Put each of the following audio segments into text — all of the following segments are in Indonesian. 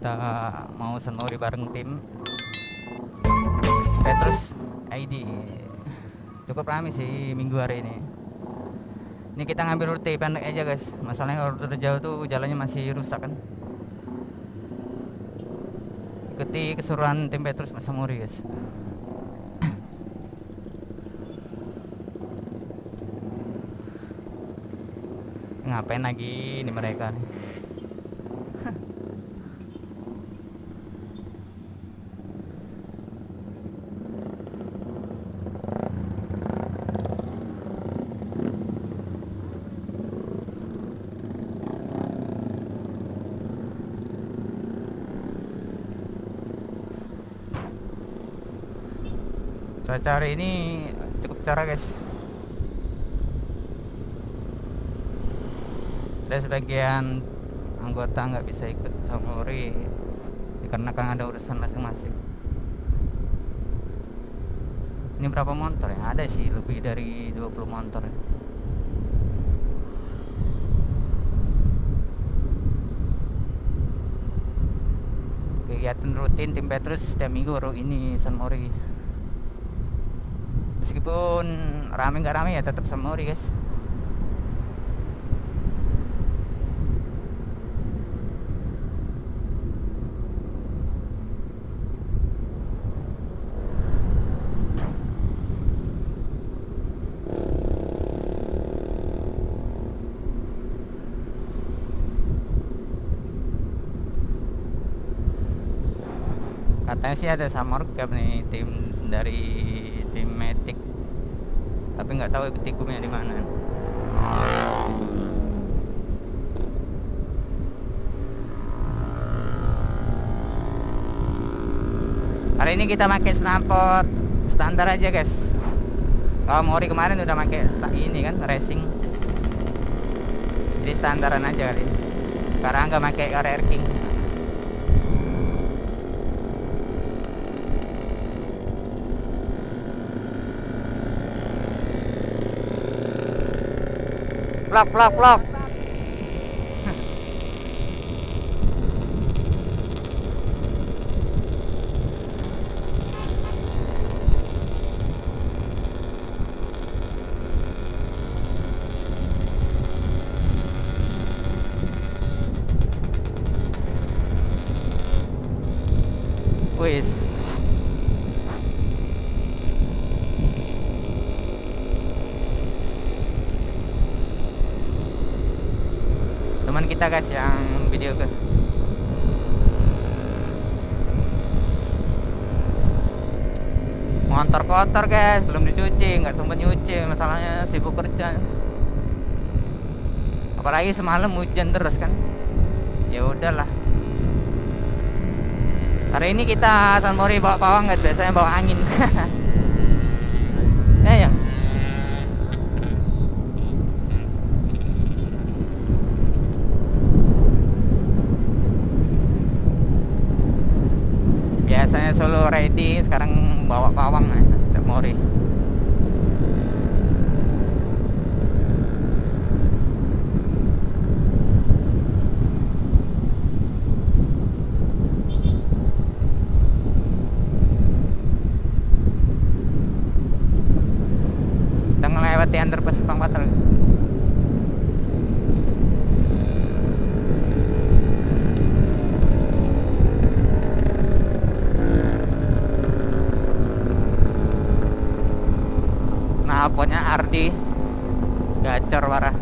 kita mau sendiri bareng tim Petrus ID. Cukup ramai sih minggu hari ini. Ini kita ngambil rute pendek aja guys. Masalahnya kalau rute jauh tuh jalannya masih rusak kan. Ikuti keseruan tim Petrus Masamuri guys. Ngapain lagi nih mereka nih? Cuaca hari ini cukup cerah guys. Ada sebagian anggota nggak bisa ikut Samuri dikarenakan ada urusan masing-masing. Ini berapa motor ya? Ada sih lebih dari 20 motor ya. Kegiatan rutin tim Petrus setiap minggu baru ini Samuri. Meskipun rame nggak rame ya tetap Samuri guys. Katanya sih ada summer camp nih tim dari tim Matic, tapi nggak tahu tikumnya di mana. Hari ini kita pakai knalpot standar aja guys. Kalau Mori kemarin udah pakai ini kan racing, jadi standaran aja kali ini. Sekarang nggak pakai RR King. Vlog. Wis. Teman kita guys yang video ke motor kotor guys, belum dicuci, nggak sempat nyuci, masalahnya sibuk kerja, apalagi semalam hujan terus kan. Ya udahlah, hari ini kita Samuri bawa pawang guys, biasanya bawa angin. Ya yang biasanya solo ready, sekarang bawa pawang ya, setiap Mori. Kita melewati underpass Simpang Patel. Knalpotnya Ardi gacor parah.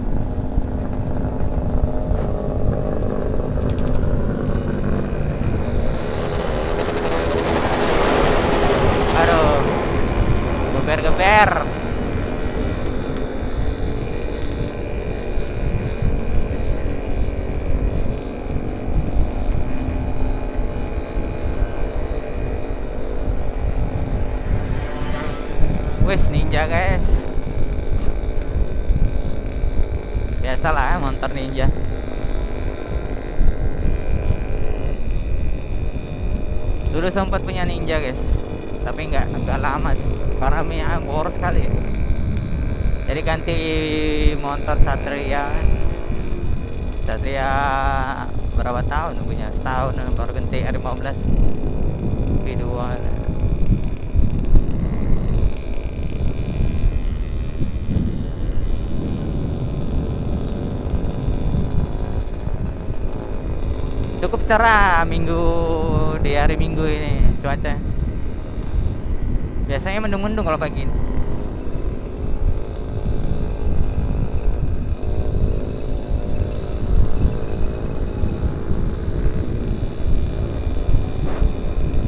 Aduh, geber. Wes Ninja guys, biasalah motor Ninja. Dulu sempat punya Ninja guys, tapi nggak lama sih, karena boros sekali. Jadi ganti motor Satria berapa tahun punya, setahun baru ganti R15 V2. Cukup cerah di hari Minggu ini cuaca. Biasanya mendung-mendung kalau pagi ini.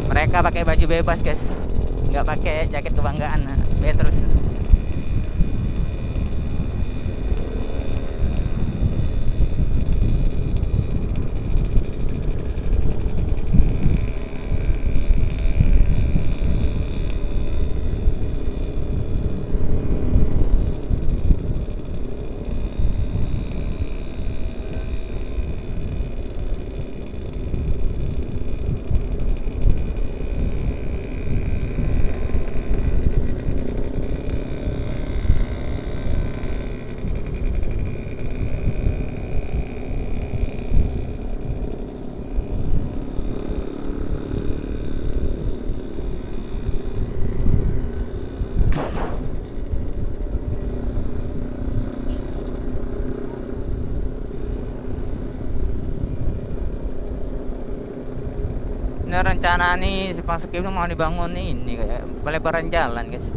Mereka pakai baju bebas guys, nggak pakai jaket kebanggaan, terus. Ini rencana nih Simpang Skip mau dibangun ini kayak pelebaran jalan guys.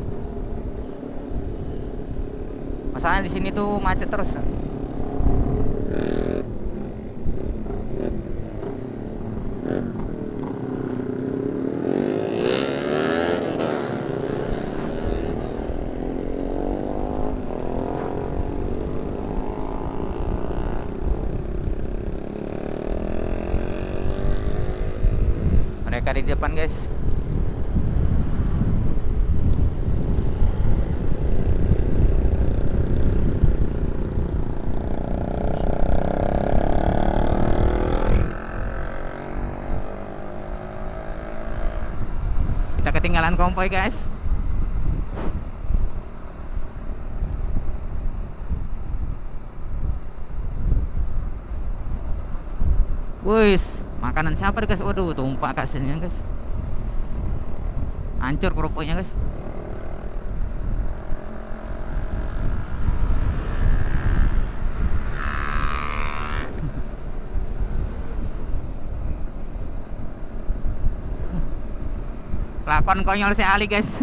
Masalahnya di sini tuh macet terus. Mereka di depan guys. Kita ketinggalan konvoy guys. Wis, makanan siapa guys? Waduh, tumpah kasirnya guys. Hancur kerupuknya guys. Lakon konyol si Ali guys.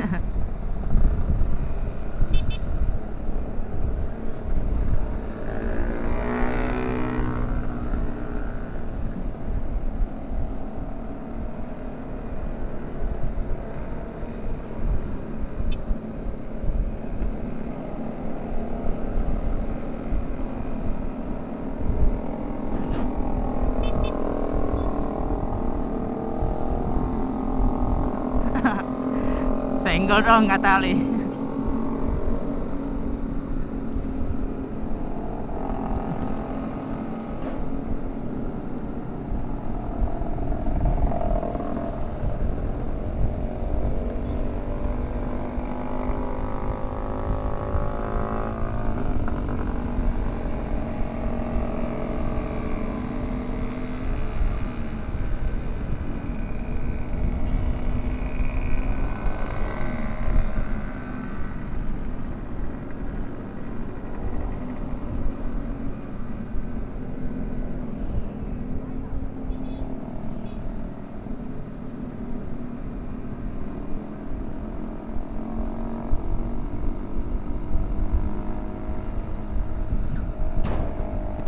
Senggol dong nggak tali.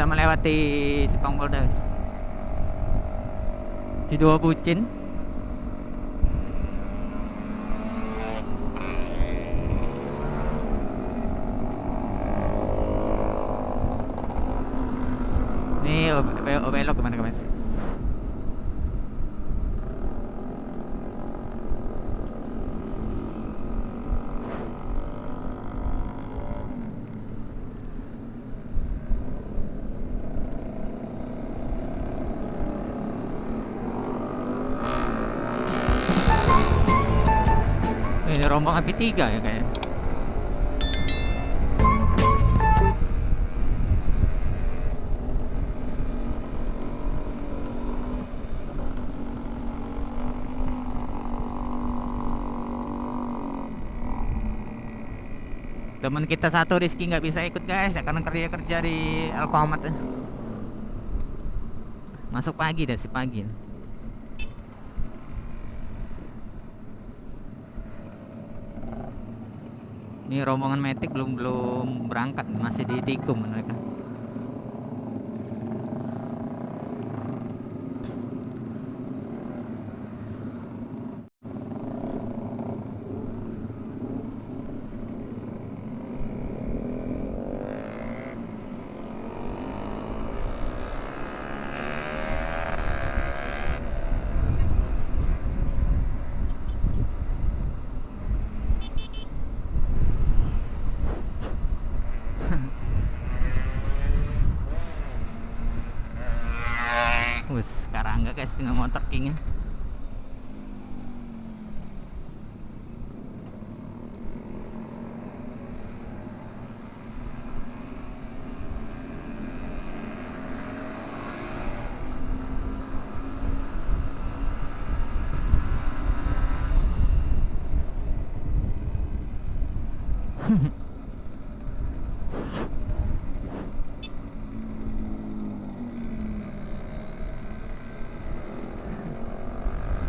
Kita melewati Simpang Polda guys. Si dua bucin. Nih belok kemana guys? Ini rombongan P3 ya kayaknya. Teman kita satu Rizky nggak bisa ikut guys ya, karena kerja di Alfamart. Masuk pagi dah, si pagi. Ini rombongan Matic belum berangkat, masih di Tikum mereka. Sekarang enggak guys dengan motor King-nya.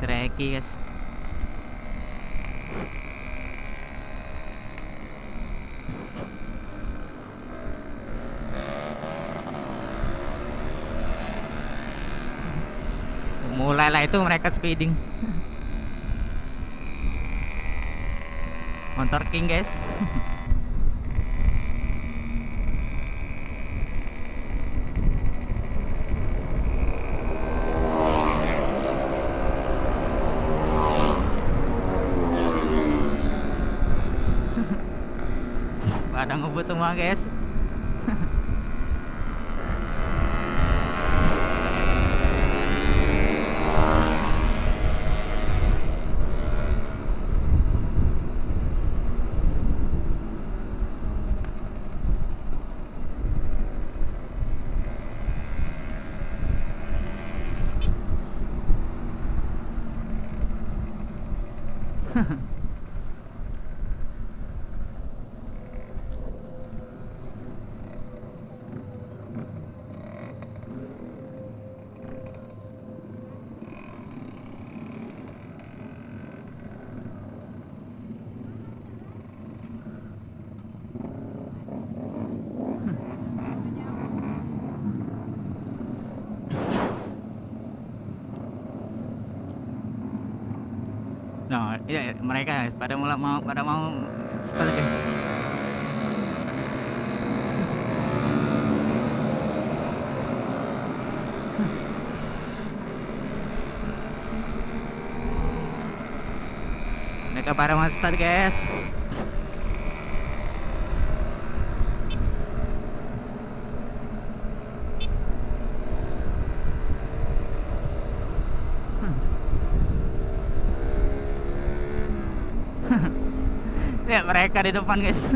Treki guys. Mulailah itu mereka speeding. Motor King guys. Pada ngebut semua guys. Nah, ya mereka pada mau setelah guys. Mereka pada mau start guys. Lihat mereka di depan guys.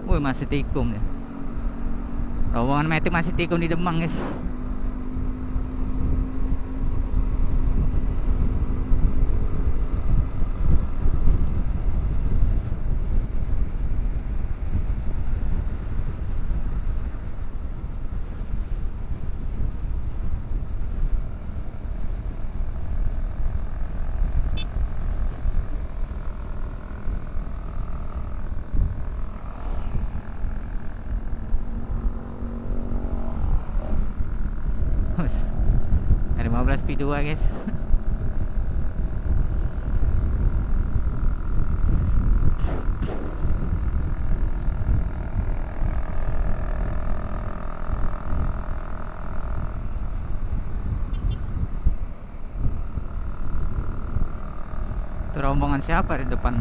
Wih, masih tikung ya. Rombongan Matic masih tikung di Demang guys. Ada 15 P2 guys. Itu rombongan siapa di depan?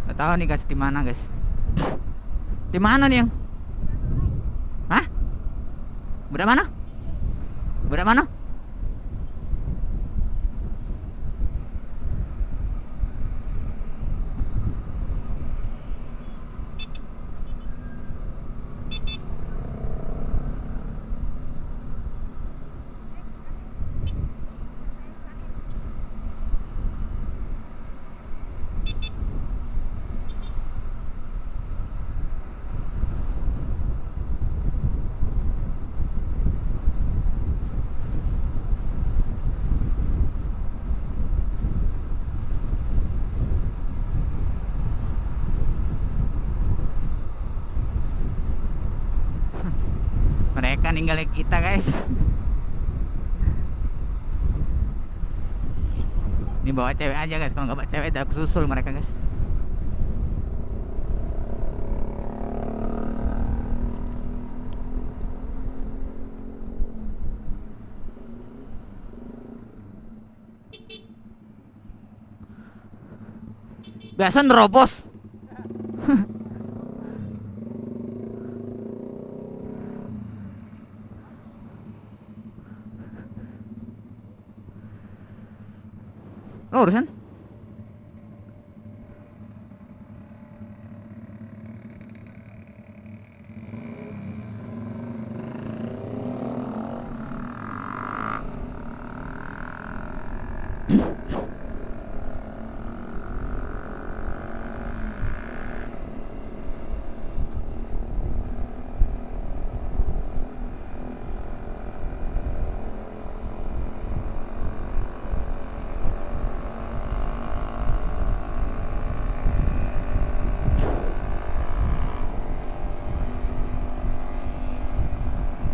Gak tahu nih guys di mana guys. Di mana nih yang? Hah? Budak mana? Budak mana? Mereka ninggalin kita guys. Ini bawa cewek aja guys, kalau nggak bawa cewek udah susul mereka guys. Biasa nerobos. Lo urusan?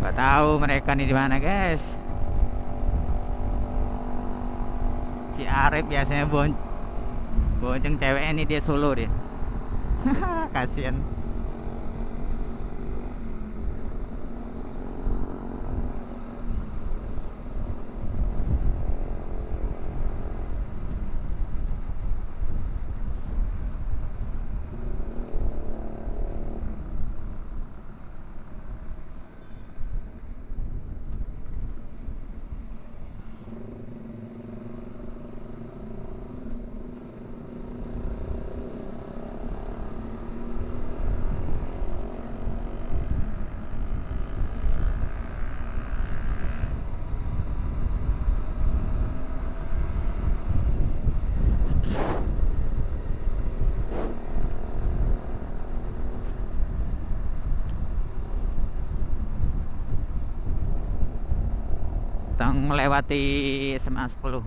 Gak tahu mereka nih di mana guys. Si Arif biasanya bonceng cewek ini, dia solo dia. Kasian. Kita melewati SMA 10.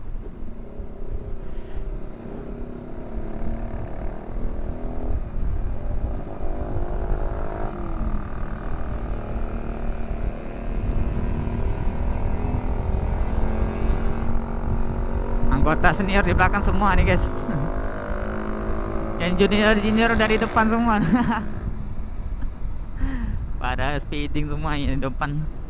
Anggota senior di belakang semua nih guys. Yang junior dari depan semua. Pada speeding semua di depan.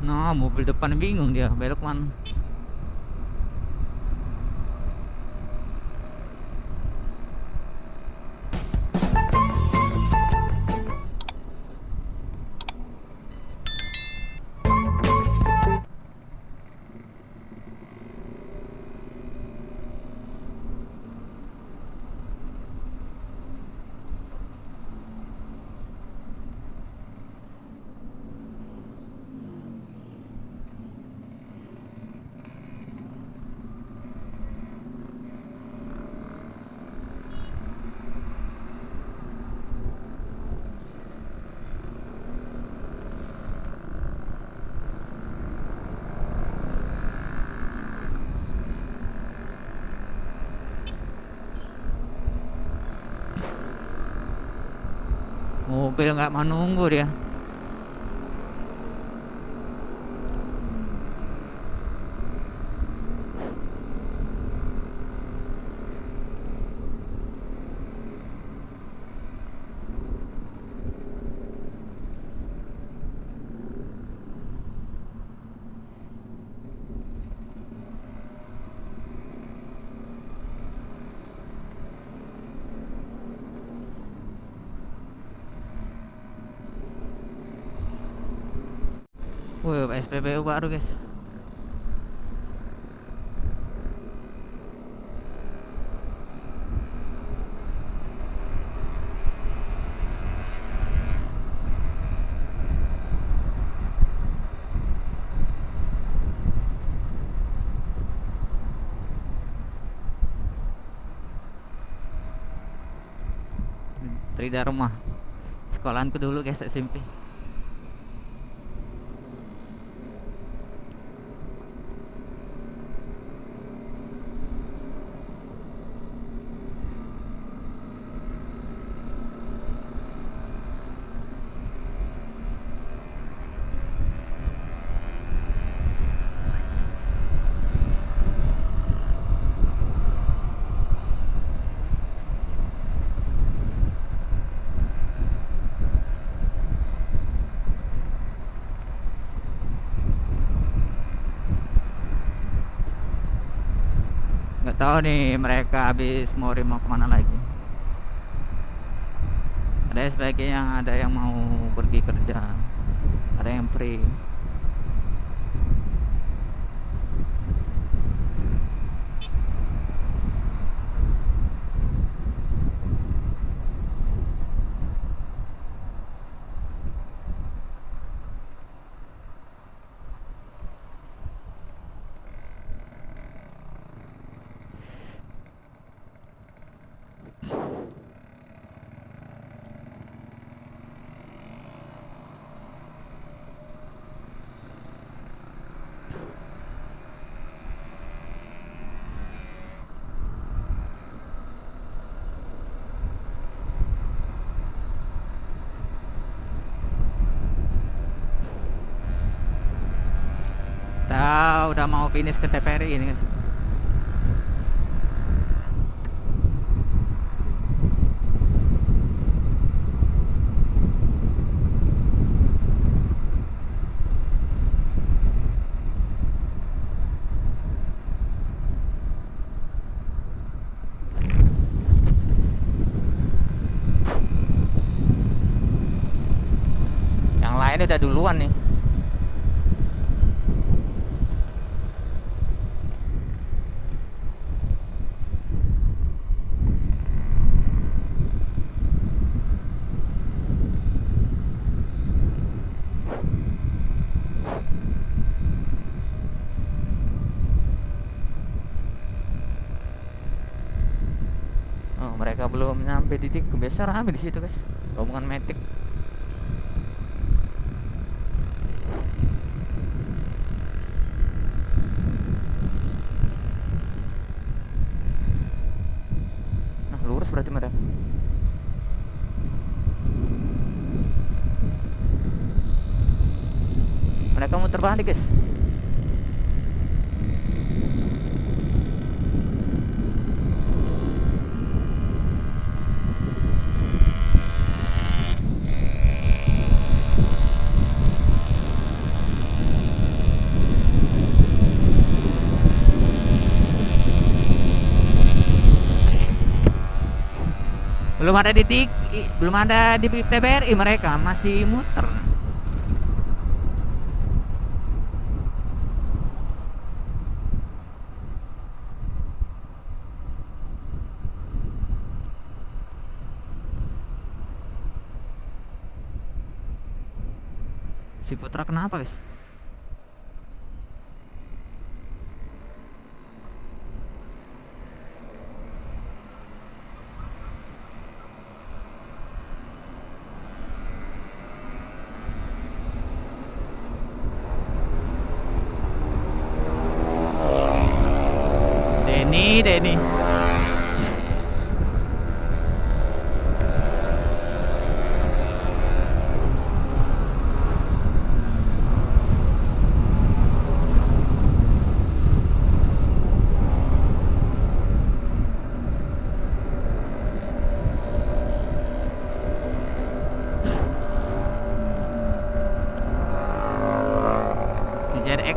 Nah, mobil depan bingung dia belok mana. Mobil nggak mau nunggu dia. Wih, SPBU baru guys. Tridharma, sekolahanku dulu guys, SMP. Nggak tahu nih mereka habis mau kemana lagi. Ada sebagian ada yang mau pergi kerja, ada yang free. Tahu udah mau finish ke TPRI ini guys. Yang lain udah duluan nih. Oh, mereka belum nyampe titik. Biasa rame di situ guys, rombongan metik. Nah, lurus berarti mereka. Mereka muter balik guys. Belum ada di TBRI, mereka masih muter. Si Putra kenapa guys? Denny.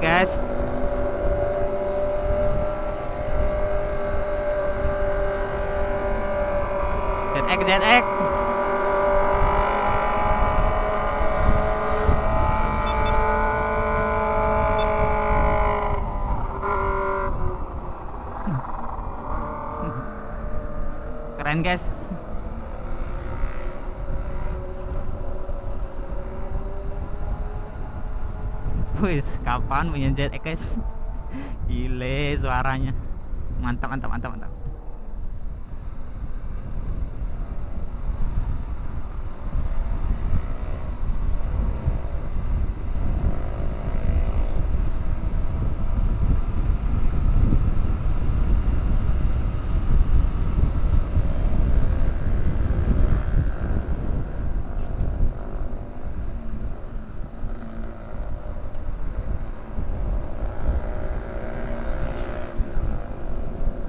guys. ZX. Keren guys. Wis, kapan punya ZX guys? Gile suaranya. Mantap.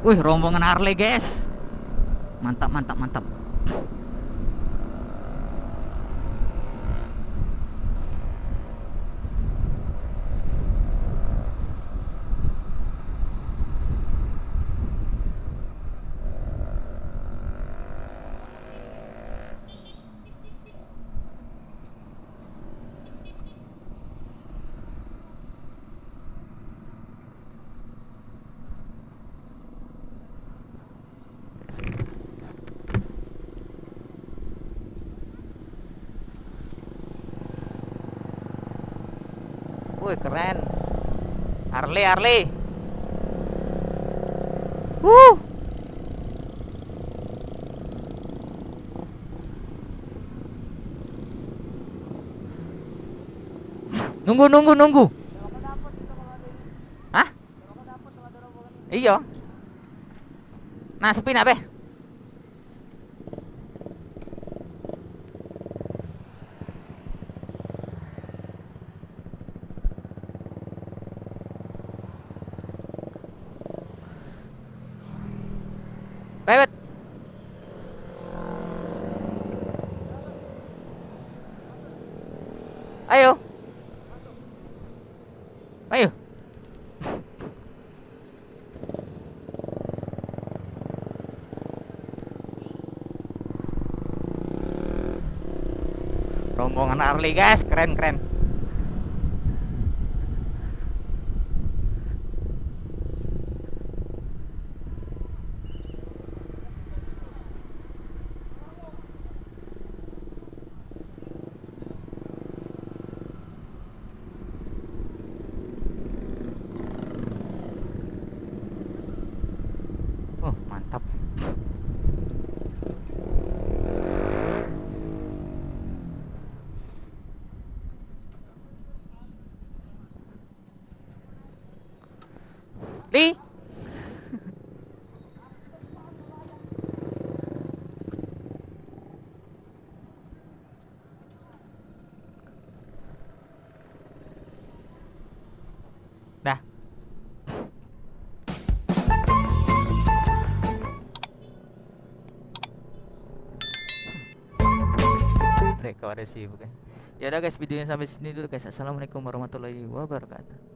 Wih, rombongan Harley guys. Mantap. Wih, keren. Harley. Nunggu. Hah? Iya. Nah, sepi nak be. Pepet. Ayo. Rombongan Harley guys, keren. Oh, mantap. Di. Dah. Rekomendasi bukan. Ya udah guys, videonya sampai sini dulu guys. Assalamualaikum warahmatullahi wabarakatuh.